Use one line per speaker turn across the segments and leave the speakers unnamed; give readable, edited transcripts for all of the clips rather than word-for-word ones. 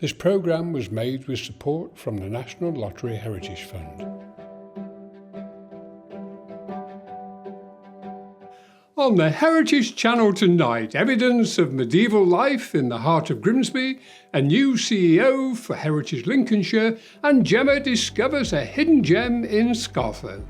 This programme was made with support from the National Lottery Heritage Fund. On the Heritage Channel tonight, evidence of medieval life in the heart of Grimsby, a new CEO for Heritage Lincolnshire, and Gemma discovers a hidden gem in Scarfo.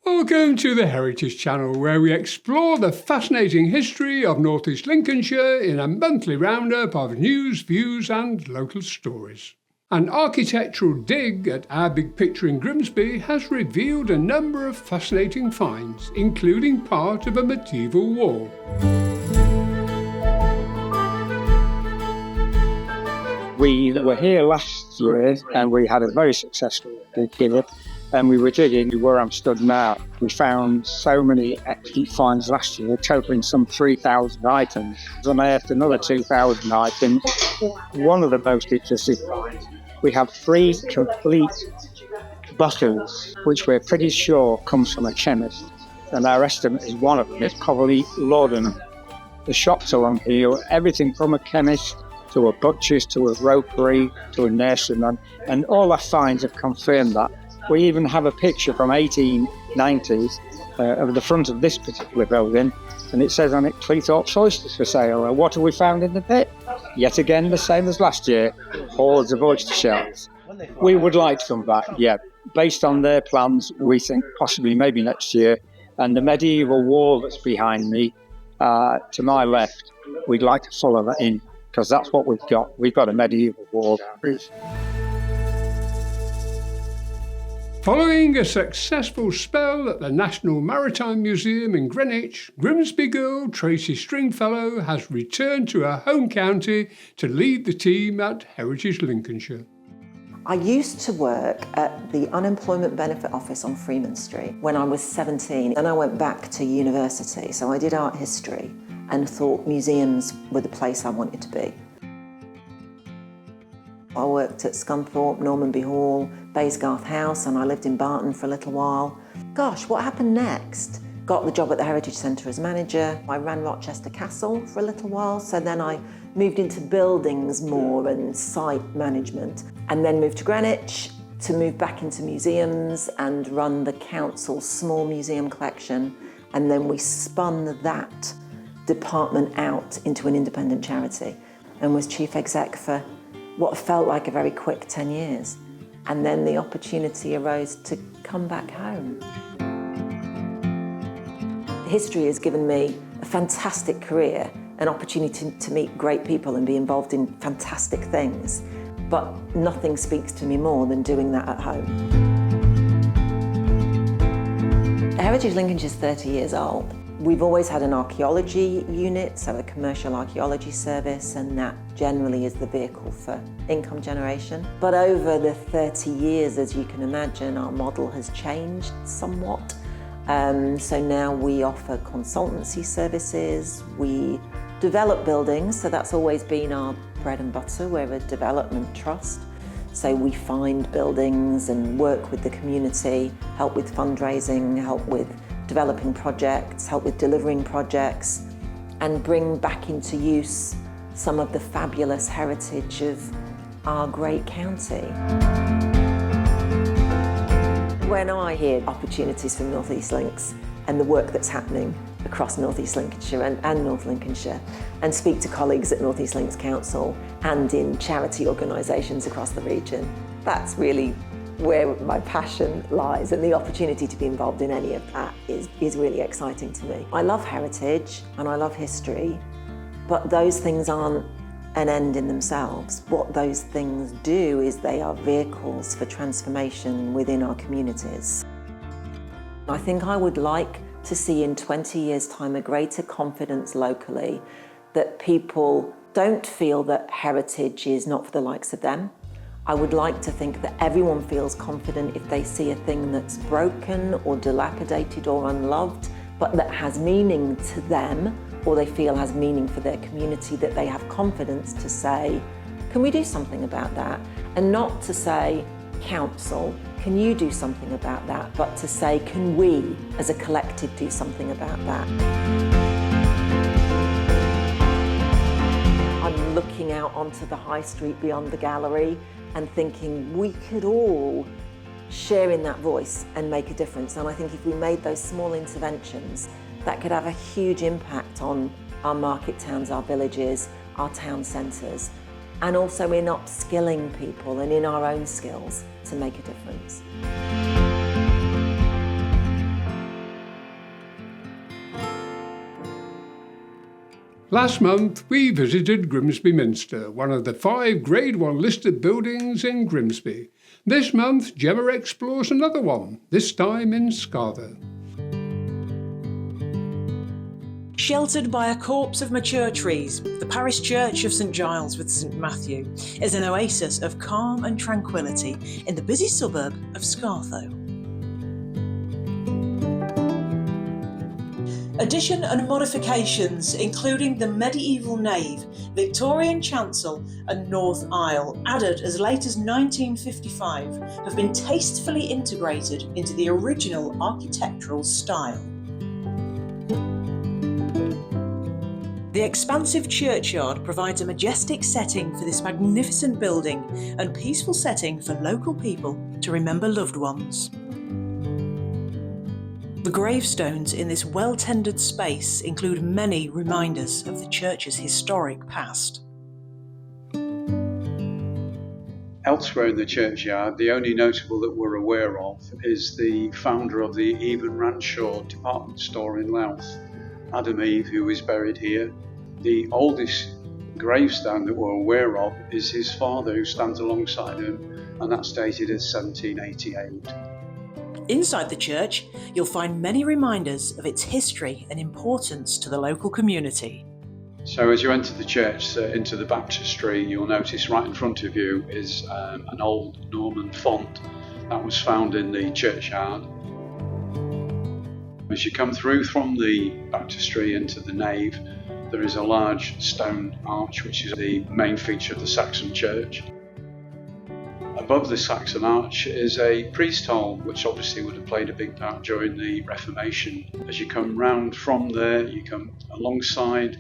Welcome to the Heritage Channel, where we explore the fascinating history of North East Lincolnshire in a monthly roundup of news, views and local stories. An architectural dig at our big picture in Grimsby has revealed a number of fascinating finds, including part of a medieval wall.
We were here last year and we had a very successful dig here. And we were digging where I'm stood now. We found so many excellent finds last year, totaling some 3,000 items. Unearthed another 2,000 items. One of the most interesting finds, we have 3 complete bottles, which we're pretty sure comes from a chemist. And our estimate is one of them is probably laudanum. The shops along here, everything from a chemist to a butcher's, to a ropery, to a nurseryman, and all our finds have confirmed that. We even have a picture from 1890s of the front of this particular building, and it says on it, Cleethorpes oysters for sale. What have we found in the pit? Yet again, the same as last year, hordes of oyster shells. We would like to come back, yeah. Based on their plans, we think possibly maybe next year. And the medieval wall that's behind me, to my left, we'd like to follow that in, because that's what we've got. We've got a medieval wall.
Following a successful spell at the National Maritime Museum in Greenwich, Grimsby girl Tracy Stringfellow has returned to her home county to lead the team at Heritage Lincolnshire.
I used to work at the Unemployment Benefit Office on Freeman Street when I was 17. Then I went back to university, so I did art history and thought museums were the place I wanted to be. I worked at Scunthorpe, Normanby Hall, Baysgarth House, and I lived in Barton for a little while. Gosh, what happened next? Got the job at the Heritage Centre as manager. I ran Rochester Castle for a little while, so then I moved into buildings more and site management, and then moved to Greenwich to move back into museums and run the council's small museum collection, and then we spun that department out into an independent charity and was chief exec for what felt like a very quick 10 years. And then the opportunity arose to come back home. History has given me a fantastic career, an opportunity to meet great people and be involved in fantastic things. But nothing speaks to me more than doing that at home. Heritage Lincolnshire is 30 years old. We've always had an archaeology unit, so a commercial archaeology service, and that generally is the vehicle for income generation. But over the 30 years, as you can imagine, our model has changed somewhat. So now we offer consultancy services, we develop buildings, so that's always been our bread and butter. We're a development trust. So we find buildings and work with the community, help with fundraising, help with developing projects, help with delivering projects, and bring back into use some of the fabulous heritage of our great county. When I hear opportunities from North East Links and the work that's happening across North East Lincolnshire and North Lincolnshire, and speak to colleagues at North East Links Council and in charity organisations across the region, that's really where my passion lies, and the opportunity to be involved in any of that is really exciting to me. I love heritage and I love history, but those things aren't an end in themselves. What those things do is they are vehicles for transformation within our communities. I think I would like to see in 20 years' time a greater confidence locally that people don't feel that heritage is not for the likes of them. I would like to think that everyone feels confident if they see a thing that's broken or dilapidated or unloved, but that has meaning to them or they feel has meaning for their community, that they have confidence to say, can we do something about that? And not to say, council, can you do something about that? But to say, can we as a collective do something about that? I'm looking out onto the high street beyond the gallery and thinking we could all share in that voice and make a difference. And I think if we made those small interventions, that could have a huge impact on our market towns, our villages, our town centres, and also in upskilling people and in our own skills to make a difference.
Last month, we visited Grimsby Minster, one of the 5 Grade 1 listed buildings in Grimsby. This month, Gemma explores another one, this time in Scartho.
Sheltered by a corpse of mature trees, the parish church of St Giles with St Matthew is an oasis of calm and tranquillity in the busy suburb of Scartho. Addition and modifications, including the medieval nave, Victorian chancel and north aisle, added as late as 1955, have been tastefully integrated into the original architectural style. The expansive churchyard provides a majestic setting for this magnificent building and peaceful setting for local people to remember loved ones. The gravestones in this well-tended space include many reminders of the church's historic past.
Elsewhere in the churchyard, the only notable that we're aware of is the founder of the Even Ranshaw department store in Louth, Adam Eve, who is buried here. The oldest gravestone that we're aware of is his father, who stands alongside him, and that's dated as 1788.
Inside the church, you'll find many reminders of its history and importance to the local community.
So as you enter the church into the baptistry, you'll notice right in front of you is an old Norman font that was found in the churchyard. As you come through from the baptistry into the nave, there is a large stone arch, which is the main feature of the Saxon church. Above the Saxon arch is a priest hole, which obviously would have played a big part during the Reformation. As you come round from there, you come alongside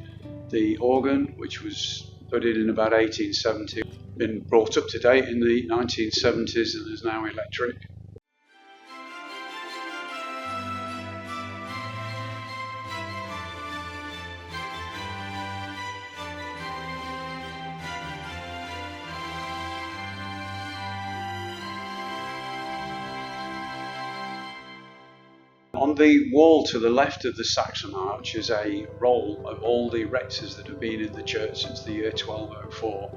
the organ, which was put in about 1870, been brought up to date in the 1970s and is now electric. On the wall to the left of the Saxon arch is a roll of all the rectors that have been in the church since the year 1204.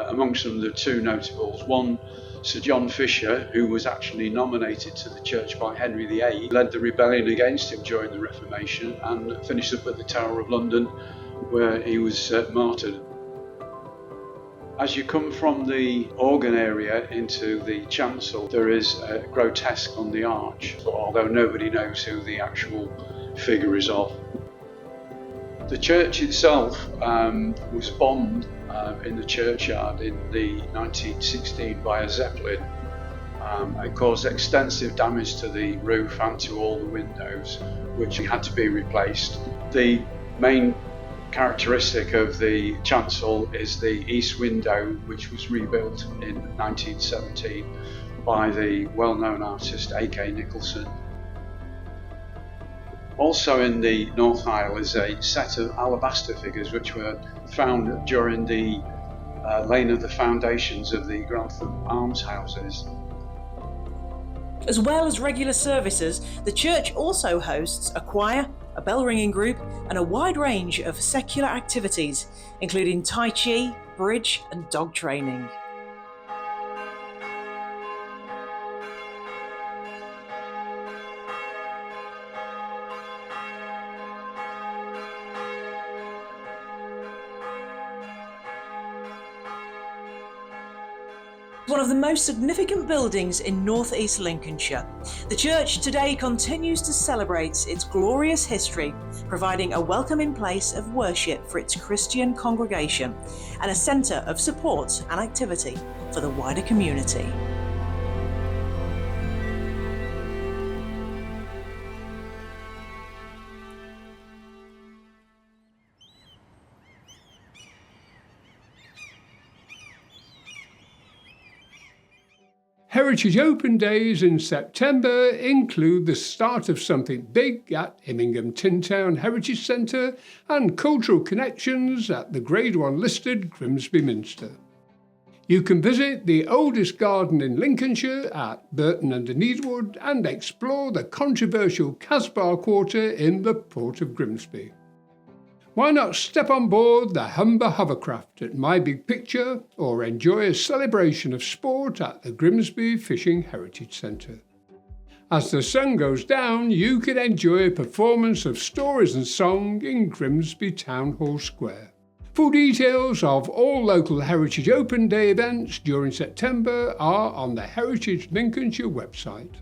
Amongst them, the 2 notables. One, Sir John Fisher, who was actually nominated to the church by Henry VIII, led the rebellion against him during the Reformation and finished up at the Tower of London, where he was martyred. As you come from the organ area into the chancel, there is a grotesque on the arch, although nobody knows who the actual figure is of. The church itself was bombed in the churchyard in the 1916 by a Zeppelin. It caused extensive damage to the roof and to all the windows, which had to be replaced. The main characteristic of the chancel is the east window, which was rebuilt in 1917 by the well-known artist A.K. Nicholson. Also in the north aisle is a set of alabaster figures which were found during the laying of the foundations of the Grantham almshouses.
As well as regular services, the church also hosts a choir, a bell ringing group, and a wide range of secular activities, including Tai Chi, bridge, and dog training. one of the most significant buildings in North East Lincolnshire. The church today continues to celebrate its glorious history, providing a welcoming place of worship for its Christian congregation and a centre of support and activity for the wider community.
Heritage Open Days in September include the start of something big at Immingham Tin Town Heritage Centre and cultural connections at the Grade 1 listed Grimsby Minster. You can visit the oldest garden in Lincolnshire at Burton under Needwood and explore the controversial Casbar Quarter in the Port of Grimsby. Why not step on board the Humber hovercraft at My Big Picture or enjoy a celebration of sport at the Grimsby Fishing Heritage Centre? As the sun goes down, you can enjoy a performance of stories and song in Grimsby Town Hall Square. Full details of all local Heritage Open Day events during September are on the Heritage Lincolnshire website.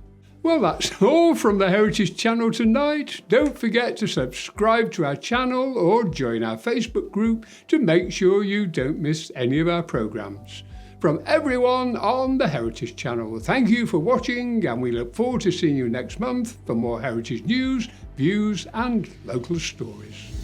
Well, that's all from the Heritage Channel tonight. Don't forget to subscribe to our channel or join our Facebook group to make sure you don't miss any of our programmes. From everyone on the Heritage Channel, thank you for watching, and we look forward to seeing you next month for more Heritage news, views and local stories.